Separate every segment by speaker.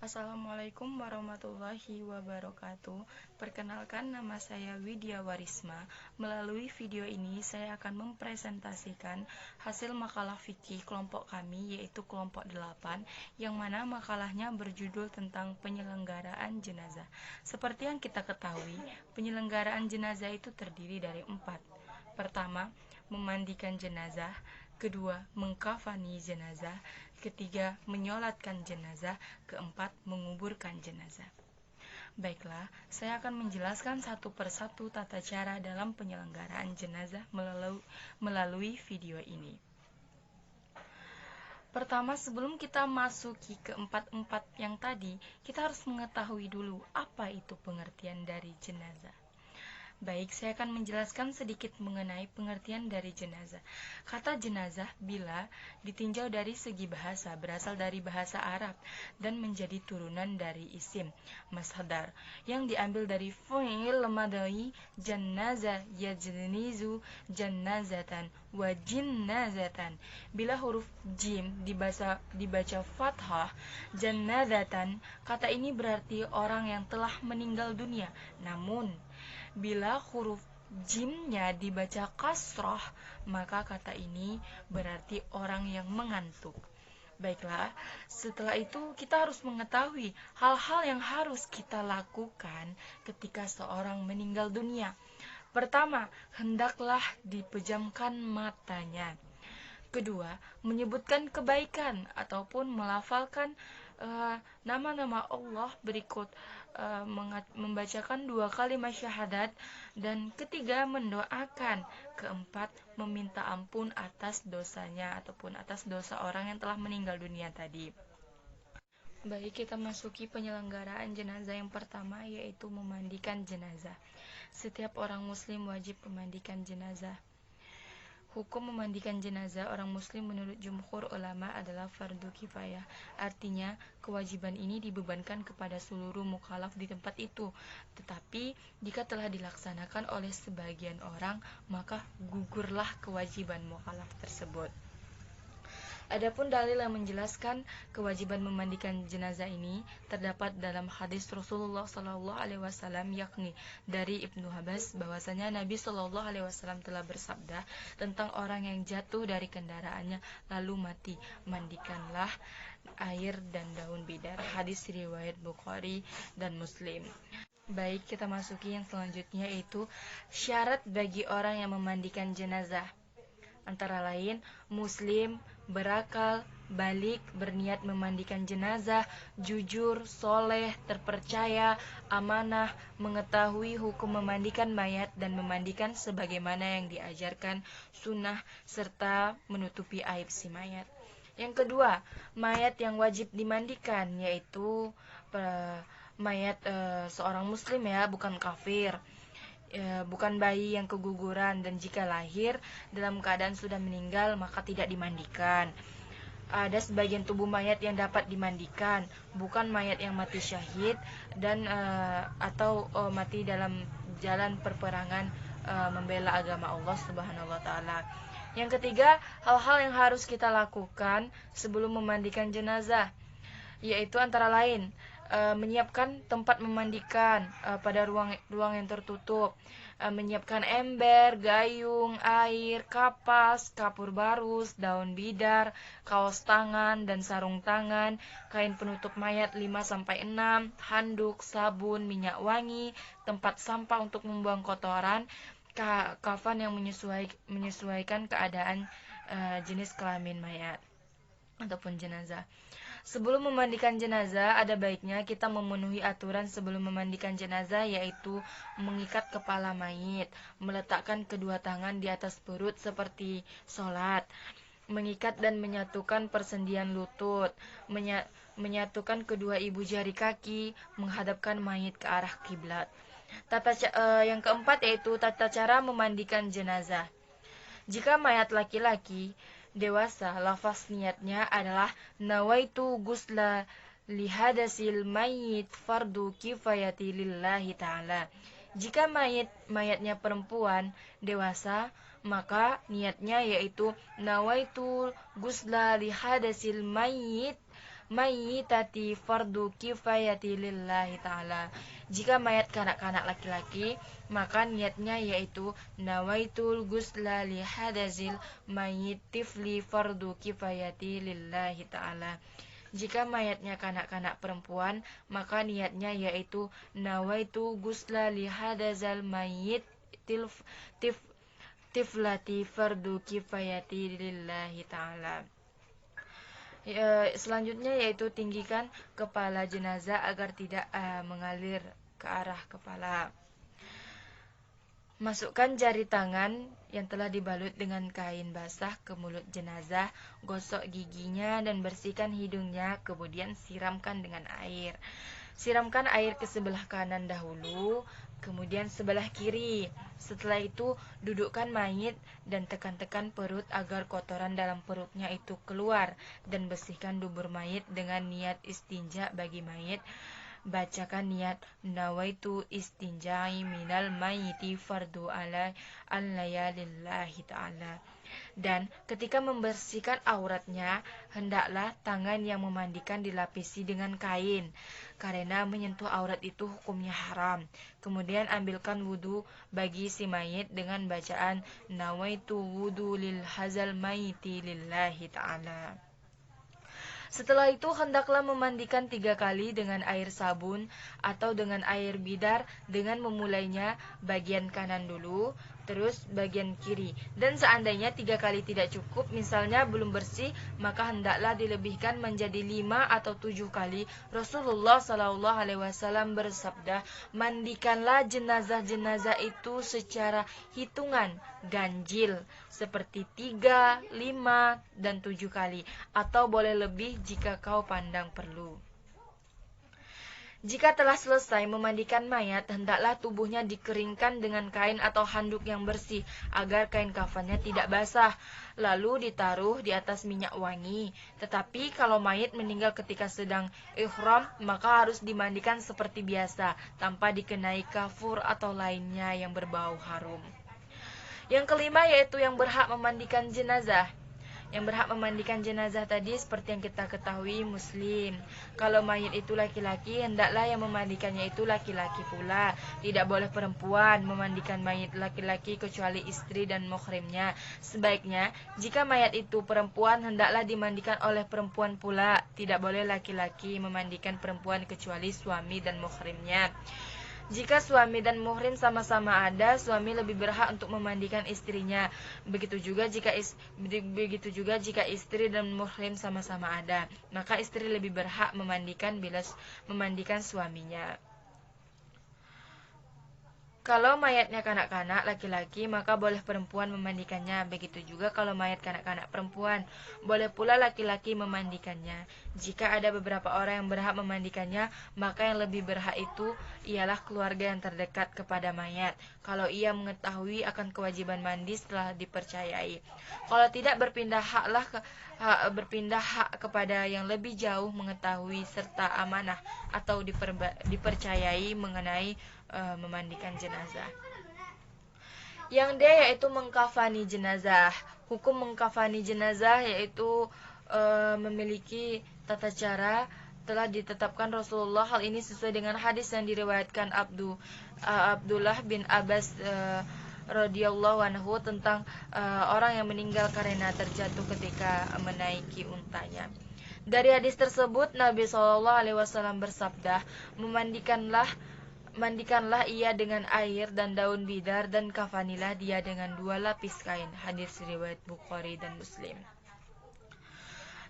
Speaker 1: Assalamualaikum warahmatullahi wabarakatuh. Perkenalkan, nama saya Widya Warisma. Melalui video ini saya akan mempresentasikan hasil makalah fikih kelompok kami, yaitu kelompok 8, yang mana makalahnya berjudul tentang penyelenggaraan jenazah. Seperti yang kita ketahui, penyelenggaraan jenazah itu terdiri dari 4. Pertama, memandikan jenazah. Kedua, mengkafani jenazah. Ketiga, menyolatkan jenazah. Keempat, menguburkan jenazah. Baiklah, saya akan menjelaskan satu persatu tata cara dalam penyelenggaraan jenazah melalui video ini. Pertama, sebelum kita masuki ke empat yang tadi, kita harus mengetahui dulu apa itu pengertian dari jenazah. Baik, saya akan menjelaskan sedikit mengenai pengertian dari jenazah. Kata jenazah bila ditinjau dari segi bahasa berasal dari bahasa Arab dan menjadi turunan dari isim masdar yang diambil dari fi'il madhi janaza yajnizu janazatan wa jinnazatan. Bila huruf jim dibaca fathah janazatan, kata ini berarti orang yang telah meninggal dunia. Namun bila huruf jimnya dibaca kasroh, maka kata ini berarti orang yang mengantuk. Baiklah, setelah itu kita harus mengetahui hal-hal yang harus kita lakukan ketika seorang meninggal dunia. Pertama, hendaklah dipejamkan matanya. Kedua, menyebutkan kebaikan ataupun melafalkan nama-nama Allah berikut, membacakan 2 kalimat syahadat. Dan ketiga, mendoakan. Keempat, meminta ampun atas dosanya ataupun atas dosa orang yang telah meninggal dunia tadi. Baik, kita masuki penyelenggaraan jenazah yang pertama, yaitu memandikan jenazah. Setiap orang muslim wajib memandikan jenazah. Hukum memandikan jenazah orang muslim menurut jumhur ulama adalah fardu kifayah. Artinya, kewajiban ini dibebankan kepada seluruh mukallaf di tempat itu. Tetapi, jika telah dilaksanakan oleh sebagian orang, maka gugurlah kewajiban mukallaf tersebut. Adapun dalil yang menjelaskan kewajiban memandikan jenazah ini terdapat dalam hadis Rasulullah SAW, yakni dari Ibnu Abbas bahwasanya Nabi SAW telah bersabda tentang orang yang jatuh dari kendaraannya lalu mati, mandikanlah air dan daun bidar. Hadis riwayat Bukhari dan Muslim. Baik, kita masuki yang selanjutnya, yaitu syarat bagi orang yang memandikan jenazah. Antara lain, muslim, berakal, balik, berniat memandikan jenazah, jujur, soleh, terpercaya, amanah, mengetahui hukum memandikan mayat dan memandikan sebagaimana yang diajarkan sunnah, serta menutupi aib si mayat. Yang kedua, mayat yang wajib dimandikan, yaitu mayat seorang muslim, ya, bukan kafir. Bukan bayi yang keguguran, dan jika lahir dalam keadaan sudah meninggal maka tidak dimandikan. Ada sebagian tubuh mayat yang dapat dimandikan, bukan mayat yang mati syahid dan atau mati dalam jalan perperangan membela agama Allah Subhanahu wa taala. Yang ketiga, hal-hal yang harus kita lakukan sebelum memandikan jenazah, yaitu antara lain menyiapkan tempat memandikan pada ruang yang tertutup, menyiapkan ember, gayung, air, kapas, kapur barus, daun bidar, kaos tangan dan sarung tangan, kain penutup mayat 5-6, handuk, sabun, minyak wangi, tempat sampah untuk membuang kotoran, kafan yang menyesuaikan keadaan jenis kelamin mayat ataupun jenazah. Sebelum memandikan jenazah, ada baiknya kita memenuhi aturan sebelum memandikan jenazah, yaitu mengikat kepala mayit, meletakkan kedua tangan di atas perut seperti sholat, mengikat dan menyatukan persendian lutut, menyatukan kedua ibu jari kaki, menghadapkan mayit ke arah kiblat. Yang keempat, yaitu tata cara memandikan jenazah. Jika mayat laki-laki dewasa, lafaz niatnya adalah nawaitu gusla lihadasil mayyit fardu kifayati lillahi ta'ala. Jika mayatnya perempuan dewasa, maka niatnya yaitu nawaitu gusla lihadasil mayyit, mayyitati fardu kifayati lillahi ta'ala. Jika mayat kanak-kanak laki-laki, maka niatnya yaitu nawaitul gusla li hadazil mayyit tifli fardu kifayati lillahi ta'ala. Jika mayatnya kanak-kanak perempuan, maka niatnya yaitu nawaitu gusla li hadazal mayyit tiflati fardu kifayati lillahi ta'ala. Selanjutnya yaitu tinggikan kepala jenazah agar tidak mengalir ke arah kepala. Masukkan jari tangan yang telah dibalut dengan kain basah ke mulut jenazah, gosok giginya dan bersihkan hidungnya, kemudian siramkan dengan air. Siramkan air ke sebelah kanan dahulu, kemudian sebelah kiri. Setelah itu, dudukkan mayit dan tekan-tekan perut agar kotoran dalam perutnya itu keluar, dan bersihkan dubur mayit dengan niat istinja bagi mayit. Bacakan niat nawaitu istinjai minal mayyiti fardu alaya lillahi ta'ala. Dan ketika membersihkan auratnya, hendaklah tangan yang memandikan dilapisi dengan kain, karena menyentuh aurat itu hukumnya haram. Kemudian ambilkan wudu bagi si mayit dengan bacaan nawaitu wudu lil hazal mayyiti lillahi ta'ala. Setelah itu hendaklah memandikan 3 kali dengan air sabun atau dengan air bidar, dengan memulainya bagian kanan dulu, terus bagian kiri. Dan seandainya 3 kali tidak cukup, misalnya belum bersih, maka hendaklah dilebihkan menjadi 5 atau 7 kali. Rasulullah SAW bersabda, mandikanlah jenazah-jenazah itu secara hitungan ganjil, seperti 3, 5, dan 7 kali, atau boleh lebih jika kau pandang perlu. Jika telah selesai memandikan mayat, hendaklah tubuhnya dikeringkan dengan kain atau handuk yang bersih, agar kain kafannya tidak basah, lalu ditaruh di atas minyak wangi. Tetapi kalau mayat meninggal ketika sedang ihram, maka harus dimandikan seperti biasa, tanpa dikenai kafur atau lainnya yang berbau harum. Yang kelima yaitu yang berhak memandikan jenazah. Yang berhak memandikan jenazah tadi seperti yang kita ketahui muslim. Kalau mayit itu laki-laki, hendaklah yang memandikannya itu laki-laki pula. Tidak boleh perempuan memandikan mayit laki-laki kecuali istri dan muhrimnya. Sebaiknya, jika mayat itu perempuan, hendaklah dimandikan oleh perempuan pula. Tidak boleh laki-laki memandikan perempuan kecuali suami dan muhrimnya. Jika suami dan muhrim sama-sama ada, suami lebih berhak untuk memandikan istrinya. Begitu juga jika istri dan muhrim sama-sama ada, maka istri lebih berhak memandikan bila memandikan suaminya. Kalau mayatnya kanak-kanak laki-laki, maka boleh perempuan memandikannya. Begitu juga kalau mayat kanak-kanak perempuan, boleh pula laki-laki memandikannya. Jika ada beberapa orang yang berhak memandikannya, maka yang lebih berhak itu ialah keluarga yang terdekat kepada mayat, kalau ia mengetahui akan kewajiban mandi setelah dipercayai. Kalau tidak, berpindah hak kepada yang lebih jauh mengetahui serta amanah atau dipercayai mengenai memandikan jenazah. Yang D yaitu mengkafani jenazah. Hukum mengkafani jenazah yaitu memiliki tata cara telah ditetapkan Rasulullah. Hal ini sesuai dengan hadis yang diriwayatkan Abdullah bin Abbas radhiyallahu anhu tentang orang yang meninggal karena terjatuh ketika menaiki untanya. Dari hadis tersebut Nabi SAW bersabda, mandikanlah ia dengan air dan daun bidar, dan kafanilah dia dengan 2 lapis kain. Hadis riwayat Bukhari dan Muslim.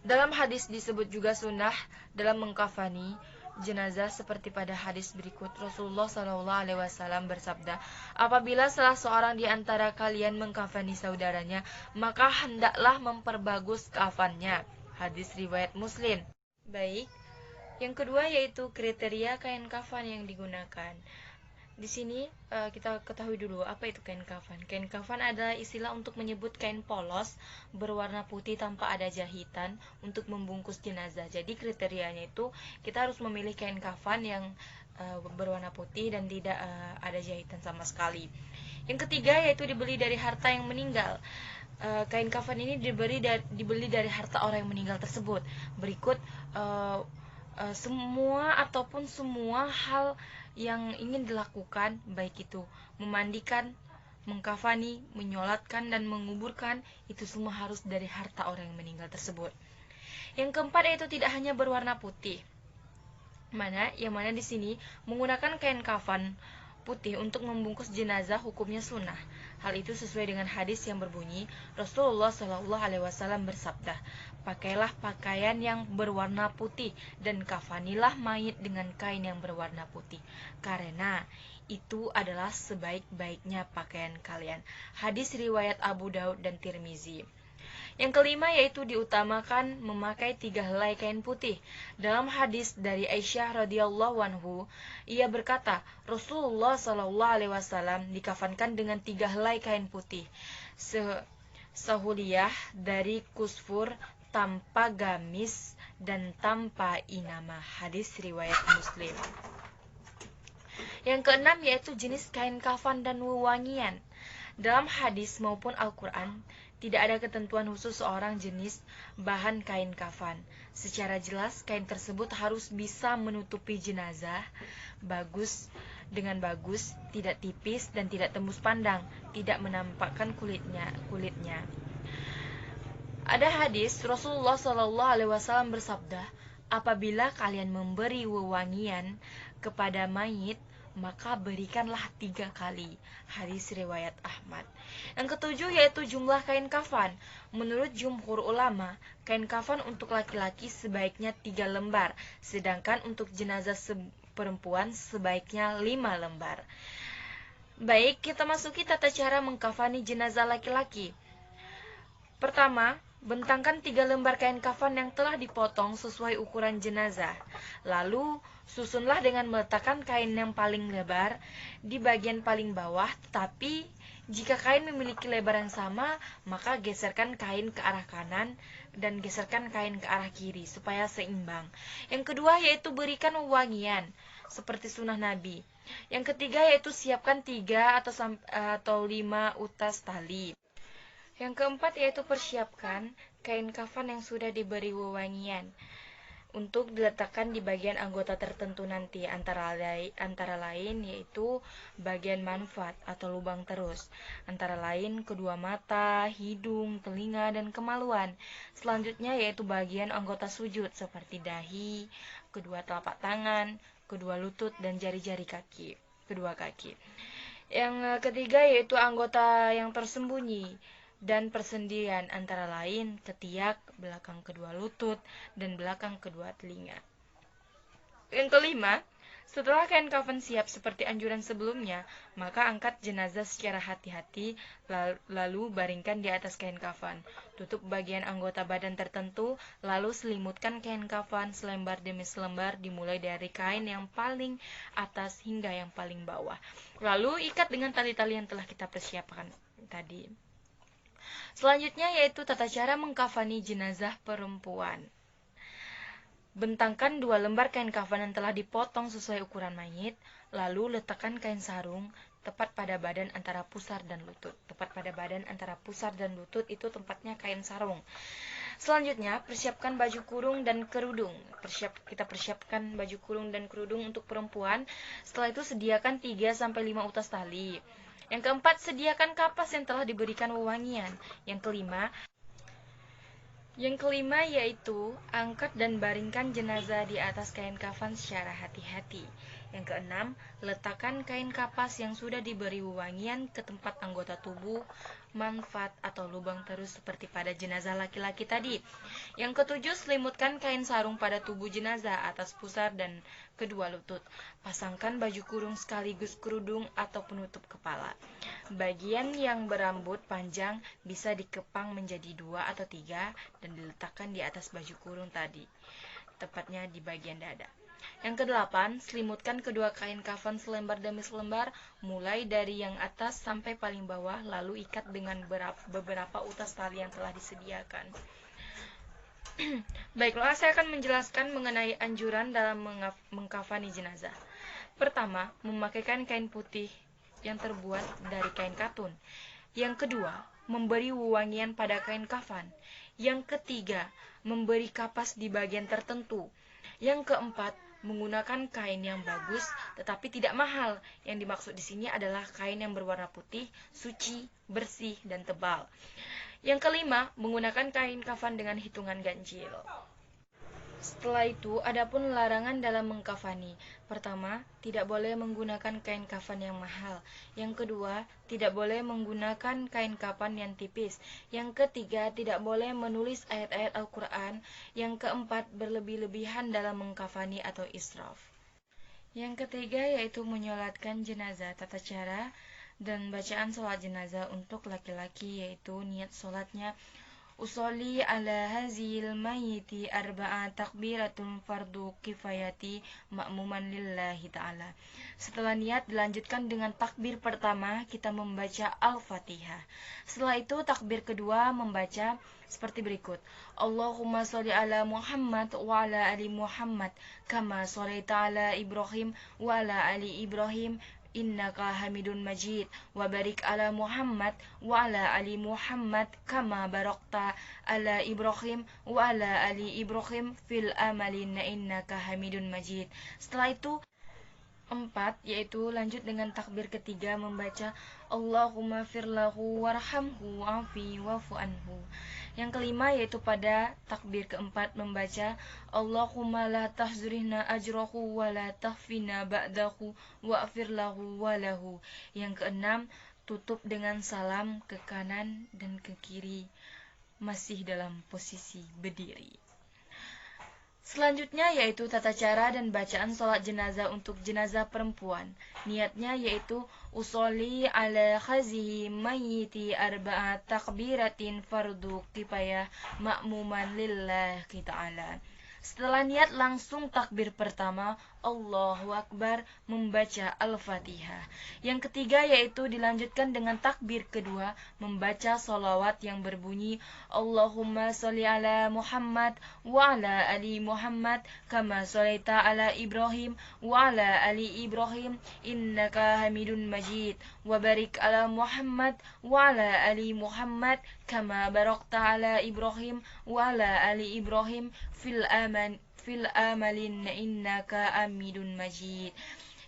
Speaker 1: Dalam hadis disebut juga sunnah dalam mengkafani jenazah seperti pada hadis berikut. Rasulullah SAW bersabda, apabila salah seorang di antara kalian mengkafani saudaranya, maka hendaklah memperbagus kafannya. Hadis riwayat Muslim. Baik. Yang kedua yaitu kriteria kain kafan yang digunakan. Di sini kita ketahui dulu apa itu kain kafan. Kain kafan adalah istilah untuk menyebut kain polos berwarna putih tanpa ada jahitan untuk membungkus jenazah. Jadi kriterianya itu kita harus memilih kain kafan yang berwarna putih dan tidak ada jahitan sama sekali. Yang ketiga yaitu dibeli dari harta yang meninggal. Kain kafan ini dibeli dari harta orang yang meninggal tersebut. Berikut semua ataupun semua hal yang ingin dilakukan, baik itu memandikan, mengkafani, menyolatkan, dan menguburkan, itu semua harus dari harta orang yang meninggal tersebut. Yang keempat yaitu tidak hanya berwarna putih, yang mana di sini menggunakan kain kafan putih untuk membungkus jenazah hukumnya sunnah. Hal itu sesuai dengan hadis yang berbunyi Rasulullah Shallallahu Alaihi Wasallam bersabda, pakailah pakaian yang berwarna putih dan kafanilah mayit dengan kain yang berwarna putih, karena itu adalah sebaik-baiknya pakaian kalian. Hadis riwayat Abu Daud dan Tirmizi. Yang kelima yaitu diutamakan memakai 3 helai kain putih. Dalam hadis dari Aisyah radhiyallahu anhu, ia berkata, Rasulullah shallallahu alaihi wasallam dikafankan dengan 3 helai kain putih. Sahuliyah dari kusfur tanpa gamis dan tanpa inama. Hadis riwayat Muslim. Yang keenam yaitu jenis kain kafan dan wewangian. Dalam hadis maupun Al-Quran, tidak ada ketentuan khusus seorang jenis bahan kain kafan. Secara jelas, kain tersebut harus bisa menutupi jenazah dengan bagus, tidak tipis dan tidak tembus pandang, tidak menampakkan kulitnya. Ada hadis Rasulullah Shallallahu Alaihi Wasallam bersabda, apabila kalian memberi wewangian kepada mayit, maka berikanlah 3 kali. Hadis riwayat Ahmad. Yang ketujuh yaitu jumlah kain kafan. Menurut jumhur ulama, kain kafan untuk laki-laki sebaiknya 3 lembar, sedangkan untuk jenazah perempuan sebaiknya 5 lembar. Baik, kita masuki tata cara mengkafani jenazah laki-laki. Pertama, bentangkan 3 lembar kain kafan yang telah dipotong sesuai ukuran jenazah. Lalu, susunlah dengan meletakkan kain yang paling lebar di bagian paling bawah, tetapi jika kain memiliki lebar yang sama, maka geserkan kain ke arah kanan dan geserkan kain ke arah kiri supaya seimbang. Yang kedua yaitu berikan wewangian seperti sunnah Nabi. Yang ketiga yaitu siapkan 3 atau 5 utas tali. Yang keempat yaitu persiapkan kain kafan yang sudah diberi wewangian untuk diletakkan di bagian anggota tertentu nanti, antara lain yaitu bagian manfaat atau lubang terus, antara lain kedua mata, hidung, telinga, dan kemaluan. Selanjutnya yaitu bagian anggota sujud seperti dahi, kedua telapak tangan, kedua lutut, dan jari-jari kedua kaki. Yang ketiga yaitu anggota yang tersembunyi dan persendian, antara lain ketiak, belakang kedua lutut, dan belakang kedua telinga. Yang kelima, setelah kain kafan siap seperti anjuran sebelumnya, maka angkat jenazah secara hati-hati, lalu baringkan di atas kain kafan. Tutup bagian anggota badan tertentu, lalu selimutkan kain kafan selembar demi selembar, dimulai dari kain yang paling atas hingga yang paling bawah. Lalu ikat dengan tali-tali yang telah kita persiapkan tadi. Selanjutnya yaitu tata cara mengkafani jenazah perempuan. Bentangkan 2 lembar kain kafan yang telah dipotong sesuai ukuran mayit, lalu letakkan kain sarung tepat pada badan antara pusar dan lutut. Tepat pada badan antara pusar dan lutut itu tempatnya kain sarung. Selanjutnya, persiapkan baju kurung dan kerudung. Kita persiapkan baju kurung dan kerudung untuk perempuan. Setelah itu sediakan 3-5 utas tali. Yang keempat, sediakan kapas yang telah diberikan wewangian. Yang kelima yaitu angkat dan baringkan jenazah di atas kain kafan secara hati-hati. Yang keenam, letakkan kain kapas yang sudah diberi wewangian ke tempat anggota tubuh, manfaat atau lubang terus seperti pada jenazah laki-laki tadi. Yang ketujuh, selimutkan kain sarung pada tubuh jenazah atas pusar dan kedua lutut. Pasangkan baju kurung sekaligus kerudung atau penutup kepala. Bagian yang berambut panjang bisa dikepang menjadi 2 atau 3 dan diletakkan di atas baju kurung tadi, tepatnya di bagian dada. Yang kedelapan, selimutkan kedua kain kafan selembar demi selembar, mulai dari yang atas sampai paling bawah, lalu ikat dengan beberapa utas tali yang telah disediakan. Baiklah, saya akan menjelaskan mengenai anjuran dalam mengkafani jenazah. Pertama, memakaikan kain putih yang terbuat dari kain katun. Yang kedua, memberi wewangian pada kain kafan. Yang ketiga, memberi kapas di bagian tertentu. Yang keempat, menggunakan kain yang bagus tetapi tidak mahal. Yang dimaksud di sini adalah kain yang berwarna putih, suci, bersih, dan tebal. Yang kelima, menggunakan kain kafan dengan hitungan ganjil. Setelah itu, adapun larangan dalam mengkafani. Pertama, tidak boleh menggunakan kain kafan yang mahal. Yang kedua, tidak boleh menggunakan kain kafan yang tipis. Yang ketiga, tidak boleh menulis ayat-ayat Al-Quran. Yang keempat, berlebih-lebihan dalam mengkafani atau israf. Yang ketiga yaitu menyolatkan jenazah. Tata cara dan bacaan sholat jenazah untuk laki-laki yaitu niat sholatnya usolli ala hazil mayiti arba'a takbiratun fardu kifayati ma'muman lillahi ta'ala. Setelah niat dilanjutkan dengan takbir pertama kita membaca Al-Fatihah. Setelah itu takbir kedua membaca seperti berikut. Allahumma sholli ala Muhammad wa ala ali Muhammad kama sholaita ala Ibrahim wa ala ali Ibrahim innaka hamidun majid wa barik ala Muhammad wa ala ali Muhammad kama barakta ala Ibrahim wa ala ali Ibrahim fil amalin innaka hamidun majid. Setelah itu empat, yaitu lanjut dengan takbir ketiga membaca Allahumma firlahu warhamhu wa'afi wa'fu anhu. Yang kelima yaitu pada takbir keempat membaca Allahumma la tahzurihna ajrahu wa la tahfina ba'dahu wa'fir lahu wa lahu. Yang keenam, tutup dengan salam ke kanan dan ke kiri masih dalam posisi berdiri. Selanjutnya yaitu tata cara dan bacaan sholat jenazah untuk jenazah perempuan. Niatnya yaitu usolli ala khazihi mayyiti arba'a takbiratin fardu kifayah ma'muman lillahi ta'ala. Setelah niat langsung takbir pertama Allahu Akbar membaca Al-Fatihah. Yang ketiga yaitu dilanjutkan dengan takbir kedua membaca sholawat yang berbunyi Allahumma sholli ala Muhammad wa ala ali Muhammad kama sholaita ala Ibrahim wa ala ali Ibrahim innaka hamidun majid wa barik ala Muhammad wa ala ali Muhammad kama barakta ala Ibrahim wa ala ali Ibrahim fil amalin innaka amidun majid.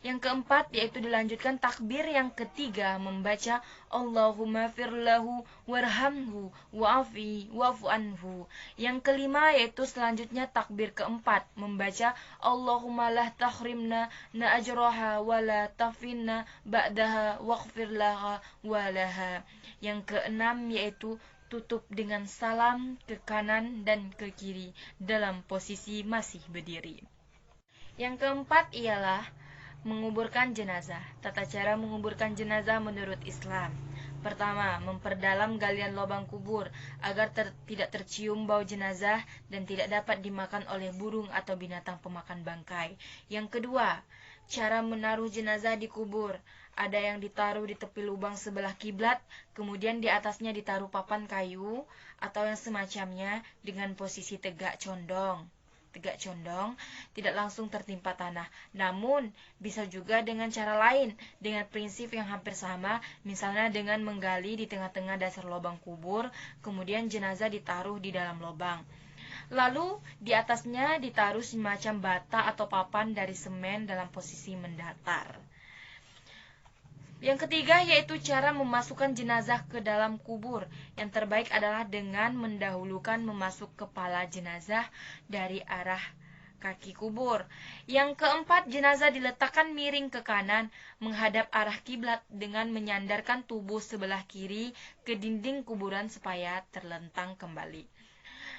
Speaker 1: Yang keempat yaitu dilanjutkan takbir yang ketiga membaca Allahumma firlahu warhamhu wa'afi wa'fu anhu. Yang kelima yaitu selanjutnya takbir keempat membaca Allahumma la tahrimna na ajraha wa la tafinna ba'daha waghfir laha wa laha. Yang keenam yaitu tutup dengan salam ke kanan dan ke kiri dalam posisi masih berdiri. Yang keempat ialah menguburkan jenazah. Tata cara menguburkan jenazah menurut Islam. Pertama, memperdalam galian lubang kubur agar tidak tercium bau jenazah dan tidak dapat dimakan oleh burung atau binatang pemakan bangkai. Yang kedua, cara menaruh jenazah di kubur. Ada yang ditaruh di tepi lubang sebelah kiblat, kemudian di atasnya ditaruh papan kayu atau yang semacamnya dengan posisi tegak condong, tidak langsung tertimpa tanah. Namun, bisa juga dengan cara lain, dengan prinsip yang hampir sama, misalnya dengan menggali di tengah-tengah dasar lubang kubur, kemudian jenazah ditaruh di dalam lubang. Lalu, di atasnya ditaruh semacam bata atau papan dari semen dalam posisi mendatar. Yang ketiga yaitu cara memasukkan jenazah ke dalam kubur. Yang terbaik adalah dengan mendahulukan memasuk kepala jenazah dari arah kaki kubur. Yang keempat, jenazah diletakkan miring ke kanan menghadap arah kiblat dengan menyandarkan tubuh sebelah kiri ke dinding kuburan supaya terlentang kembali.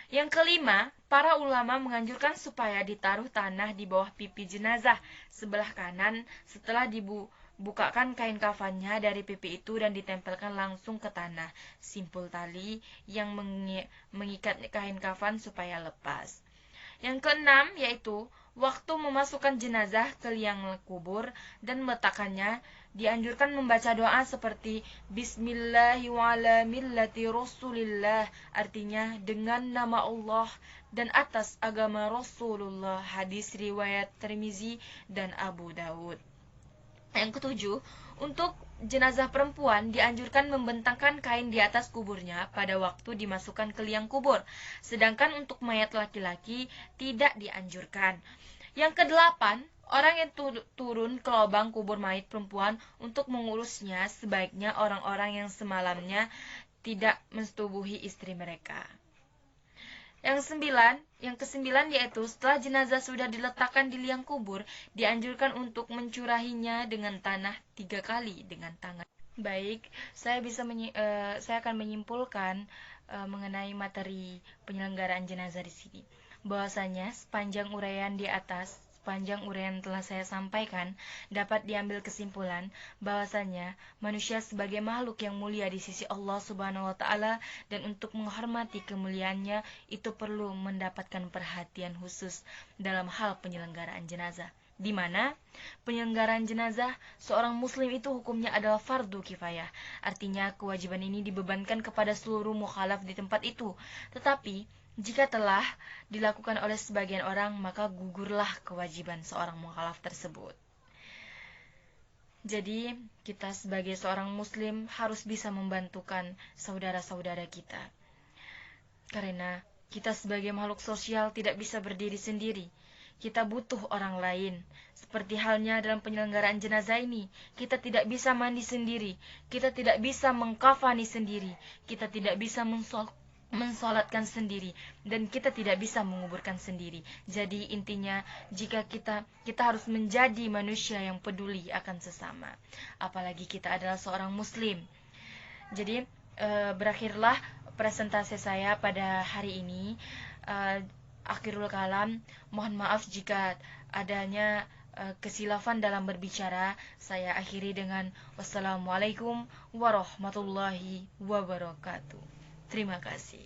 Speaker 1: Yang kelima, para ulama menganjurkan supaya ditaruh tanah di bawah pipi jenazah sebelah kanan setelah bukakan kain kafannya dari pipi itu dan ditempelkan langsung ke tanah. Simpul tali yang mengikat kain kafan supaya lepas. Yang keenam yaitu Waktu memasukkan jenazah ke liang kubur dan meletakkannya, dianjurkan membaca doa seperti Bismillahi wa ala millati Rasulillah, artinya dengan nama Allah dan atas agama Rasulullah, hadis riwayat Tirmizi dan Abu Daud. Yang ketujuh, untuk jenazah perempuan dianjurkan membentangkan kain di atas kuburnya pada waktu dimasukkan ke liang kubur, sedangkan untuk mayat laki-laki tidak dianjurkan. Yang kedelapan, orang yang turun ke lubang kubur mayat perempuan untuk mengurusnya sebaiknya orang-orang yang semalamnya tidak mensetubuhi istri mereka. Yang kesembilan yaitu setelah jenazah sudah diletakkan di liang kubur, dianjurkan untuk mencurahinya dengan tanah 3 kali dengan tangan. Baik, saya akan menyimpulkan mengenai materi penyelenggaraan jenazah di sini. Bahwasanya sepanjang uraian telah saya sampaikan, dapat diambil kesimpulan bahwasanya manusia sebagai makhluk yang mulia di sisi Allah Subhanahu wa taala, dan untuk menghormati kemuliaannya itu perlu mendapatkan perhatian khusus dalam hal penyelenggaraan jenazah. Di mana penyelenggaraan jenazah seorang muslim itu hukumnya adalah fardu kifayah. Artinya kewajiban ini dibebankan kepada seluruh mukhalaf di tempat itu. Tetapi jika telah dilakukan oleh sebagian orang, maka gugurlah kewajiban seorang mukhalaf tersebut. Jadi, kita sebagai seorang muslim harus bisa membantukan saudara-saudara kita. Karena kita sebagai makhluk sosial tidak bisa berdiri sendiri. Kita butuh orang lain. Seperti halnya dalam penyelenggaraan jenazah ini, kita tidak bisa mandi sendiri, kita tidak bisa mengkafani sendiri, kita tidak bisa mensolatkan sendiri, dan kita tidak bisa menguburkan sendiri. Jadi intinya, jika kita harus menjadi manusia yang peduli akan sesama, apalagi kita adalah seorang muslim. Jadi berakhirlah presentasi saya pada hari ini. Akhirul kalam, mohon maaf jika adanya kesilafan dalam berbicara. Saya akhiri dengan wassalamualaikum warahmatullahi wabarakatuh. Terima kasih.